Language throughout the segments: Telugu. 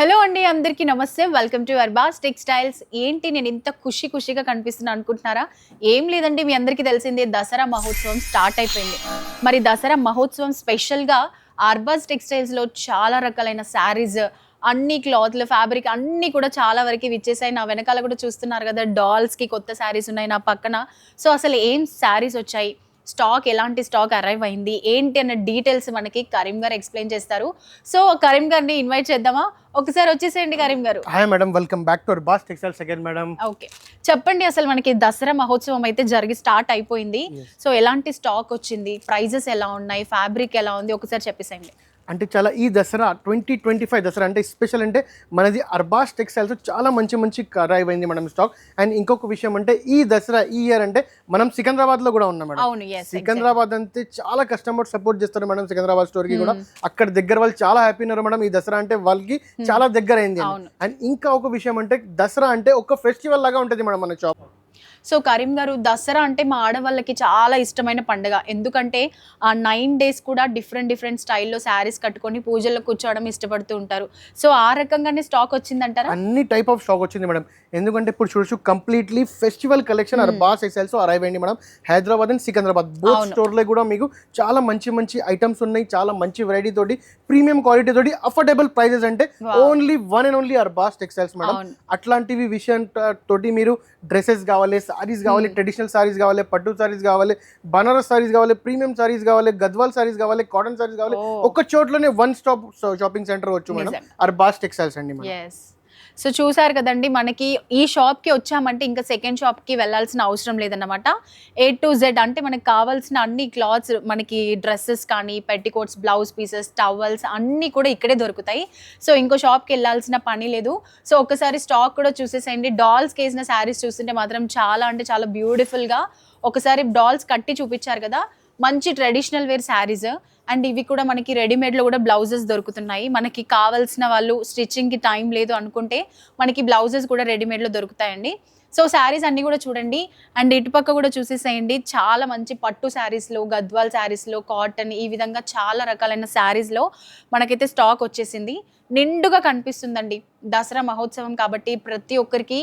హలో అండి, అందరికీ నమస్తే. Welcome to Arbaz textiles. ఏంటి నేను ఇంత ఖుషిగా కనిపిస్తున్నా అనుకుంటున్నారా? ఏం లేదండి, మీ అందరికీ తెలిసిందే దసరా మహోత్సవం స్టార్ట్ అయిపోయింది. మరి దసరా మహోత్సవం స్పెషల్‌గా అర్బాస్ టెక్స్టైల్స్‌లో చాలా రకాలైన శారీస్, అన్ని క్లాత్‌లు, ఫ్యాబ్రిక్ అన్నీ కూడా చాలా వరకి విచ్చేసాయి. నా వెనకాల కూడా చూస్తున్నారు కదా, డాల్స్‌కి కొత్త శారీస్ ఉన్నాయి నా పక్కన. సో, అసలు ఏం శారీస్ వచ్చాయి, స్టాక్ ఎలాంటి స్టాక్ అరైవ్ అయింది, ఏంటి అన్న డీటెయిల్స్ మనకి కరీం గారు ఎక్స్‌ప్లెయిన్ చేస్తారు. సో, కరీం గారిని ఇన్వైట్ చేద్దామా? ఒకసారి వచ్చేసేయండి కరీం గారు. Hi madam, welcome back to Arbaz textiles again madam. Okay, చెప్పండి అసలు మనకి దసరా మహోత్సవం అయితే జరిగి స్టార్ట్ అయిపోయింది. సో, ఎలాంటి స్టాక్ వచ్చింది, ప్రైజెస్ ఎలా ఉన్నాయి, ఫ్యాబ్రిక్ ఎలా ఉంది, ఒకసారి చెప్పేసేయండి. అంటే చాలా ఈ దసరా 2025 దసరా అంటే స్పెషల్ అంటే మనది అర్బాస్ టెక్స్టైల్స్ చాలా మంచి అరైవ్ అయింది మేడం స్టాక్. అండ్ ఇంకొక విషయం అంటే ఈ దసరా ఈ ఇయర్ అంటే మనం సికింద్రాబాద్ లో కూడా ఉన్నాం మేడం. అవును, సికింద్రాబాద్ అంటే చాలా కస్టమర్ సపోర్ట్ చేస్తారు మేడం. సికింద్రాబాద్ స్టోర్ కి కూడా అక్కడ దగ్గర వాళ్ళు చాలా హ్యాపీ ఉన్నారు మేడం. ఈ దసరా అంటే వాళ్ళకి చాలా దగ్గర అయింది. అండ్ ఇంకా ఒక విషయం అంటే దసరా అంటే ఒక ఫెస్టివల్ లాగా ఉంటుంది మేడం మన షాప్. సో, కరీం గారు, దసరా అంటే మా ఆడవాళ్ళకి చాలా ఇష్టమైన పండుగ. ఎందుకంటే ఆ 9 డేస్ కూడా డిఫరెంట్ స్టైల్లో శారీస్ కట్టుకొని పూజల్లో కూర్చోవడం ఇష్టపడుతూ ఉంటారు. సో, ఆ రకంగానే స్టాక్ వచ్చిందంటారా? అన్ని టైప్ ఆఫ్ స్టాక్ వచ్చింది మేడం. ఎందుకంటే ఇప్పుడు చూడొచ్చు completely festival collection Arbaz textiles arrive అయింది madam. Hyderabad and Secunderabad both స్టోర్లో కూడా మీకు చాలా మంచి ఐటమ్స్ ఉన్నాయి. చాలా మంచి వెరైటీ తోటి, ప్రీమియం క్వాలిటీ తోటి, అఫోర్డబుల్ ప్రైజెస్ అంటే only one and only Arbaz textiles madam. అట్లాంటివి విషయం తోటి మీరు డ్రెస్సెస్ కావాలి, సారీస్ కావాలి, ట్రెడిషనల్ సారీస్ కావాలి, పట్టు సారీస్ కావాలి, బనారస్ సారీస్ కావాలి, ప్రీమియం సారీస్ కావాలి, గద్వాల్ సారీస్ కావాలి, కాటన్ సారీస్ కావాలి, ఒక్క చోట్లోనే వన్ స్టాప్ షాపింగ్ సెంటర్ వచ్చు మేడం అర్బాస్ టెక్స్టైల్స్ అండి. సో, చూసారు కదండి, మనకి ఈ షాప్కి వచ్చామంటే ఇంకా సెకండ్ షాప్కి వెళ్ళాల్సిన అవసరం లేదన్నమాట. A to Z అంటే మనకు కావాల్సిన అన్ని క్లాత్స్, మనకి డ్రెస్సెస్ కానీ, పెట్టికోట్స్, బ్లౌజ్ పీసెస్, టవల్స్ అన్నీ కూడా ఇక్కడే దొరుకుతాయి. సో, ఇంకో షాప్కి వెళ్ళాల్సిన పని లేదు. సో, ఒకసారి స్టాక్ కూడా చూసేసేయండి. డాల్స్కి వేసిన శారీస్ చూస్తుంటే మాత్రం చాలా అంటే చాలా బ్యూటిఫుల్గా, ఒకసారి డాల్స్ కట్టి చూపించారు కదా, మంచి ట్రెడిషనల్ వేర్ శారీస్. అండ్ ఇవి కూడా మనకి రెడీమేడ్లో కూడా బ్లౌజెస్ దొరుకుతున్నాయి. మనకి కావాల్సిన వాళ్ళు స్టిచ్చింగ్కి టైం లేదు అనుకుంటే మనకి బ్లౌజెస్ కూడా రెడీమేడ్లో దొరుకుతాయండి. సో, శారీస్ అన్నీ కూడా చూడండి. అండ్ ఇటుపక్క కూడా చూసేసేయండి, చాలా మంచి పట్టు శారీస్లో, గద్వాల్ శారీస్లో, కాటన్, ఈ విధంగా చాలా రకాలైన శారీస్లో మనకైతే స్టాక్ వచ్చేసింది. నిండుగా కనిపిస్తుందండి. దసరా మహోత్సవం కాబట్టి ప్రతి ఒక్కరికి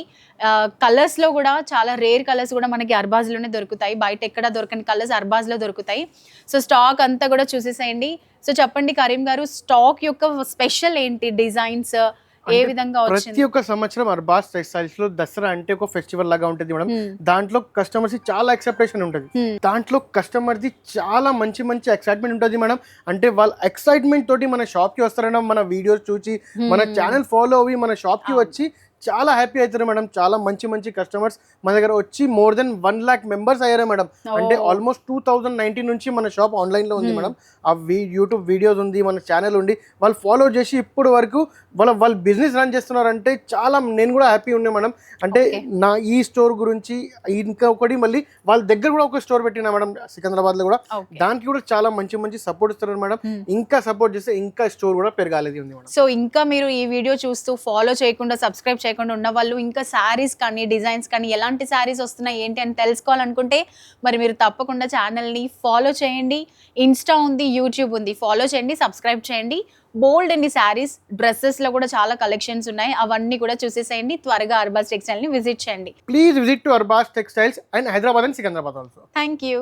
కలర్స్లో కూడా చాలా రేర్ కలర్స్ కూడా మనకి అర్బాజ్లోనే దొరుకుతాయి. బయట ఎక్కడ దొరకని కలర్స్ అర్బాజ్లో దొరుకుతాయి. సో, స్టాక్ అంతా కూడా చూసేసేయండి. సో, చెప్పండి కరీం గారు, స్టాక్ యొక్క స్పెషల్ ఏంటి, డిజైన్స్ ఏ విధంగా వచ్చింది? ప్రతి ఒక్క సంవత్సరం అర్బాస్ టెక్స్టైల్స్ లో దసరా అంటే ఒక ఫెస్టివల్ లాగా ఉంటుంది మేడం. దాంట్లో కస్టమర్స్ చాలా ఎక్సెప్టేషన్ ఉంటుంది. దాంట్లో కస్టమర్ ది చాలా మంచి ఎక్సైట్మెంట్ ఉంటుంది మేడం. అంటే వాళ్ళ ఎక్సైట్మెంట్ తోటి మన షాప్ కి వస్తారన్న, మన వీడియోస్ చూసి, మన ఛానల్ ఫాలో అయ్యి మన షాప్ కి వచ్చి చాలా హ్యాపీ అవుతారు మేడం. చాలా మంచి కస్టమర్స్ మన దగ్గర వచ్చి మోర్ దెన్ 1 lakh మెంబర్స్ అయ్యారు మేడం. అంటే ఆల్మోస్ట్ 2019 నుంచి మన షాప్ ఆన్లైన్ లో ఉంది మేడం. ఆ యూట్యూబ్ వీడియోస్ ఉంది, మన ఛానల్ ఉంది, వాళ్ళు ffollow చేసి ఇప్పుడు వరకు వాళ్ళ బిజినెస్ రన్ చేస్తున్నారంటే చాలా నేను కూడా హ్యాపీ ఉన్నా మేడం. అంటే నా ఈ స్టోర్ గురించి ఇంకా ఒకటి మళ్ళీ వాళ్ళ దగ్గర కూడా ఒక స్టోర్ పెట్టినా మేడం సికింద్రాబాద్ లో కూడా. దానికి కూడా చాలా మంచి సపోర్ట్ ఇస్తున్నారు మేడం. ఇంకా సపోర్ట్ చేస్తే ఇంకా స్టోర్ కూడా పెరగాలి ఉంది మేడం. సో, ఇంకా మీరు ఈ వీడియో చూస్తూ ఫాలో చేయకుండా, సబ్స్క్రైబ్ చేయకుండా ఉన్న వాళ్ళు, ఇంకా శారీస్ కానీ, డిజైన్స్ కానీ, ఎలాంటి శారీస్ వస్తున్నాయి ఏంటి అని తెలుసుకోవాలనుకుంటే మరి మీరు తప్పకుండా ఛానల్ని ఫాలో చేయండి. ఇన్స్టా ఉంది, యూట్యూబ్ ఉంది, ఫాలో చేయండి, సబ్స్క్రైబ్ చేయండి. బోల్డ్ అండి శారీస్, డ్రెస్సెస్లో కూడా చాలా కలెక్షన్స్ ఉన్నాయి. అవన్నీ కూడా చూసేసేయండి. త్వరగా అర్బాస్ టెక్స్టైల్ని విజిట్ చేయండి. Please visit to Arbaz textiles and Hyderabad and Secunderabad also. Thank you.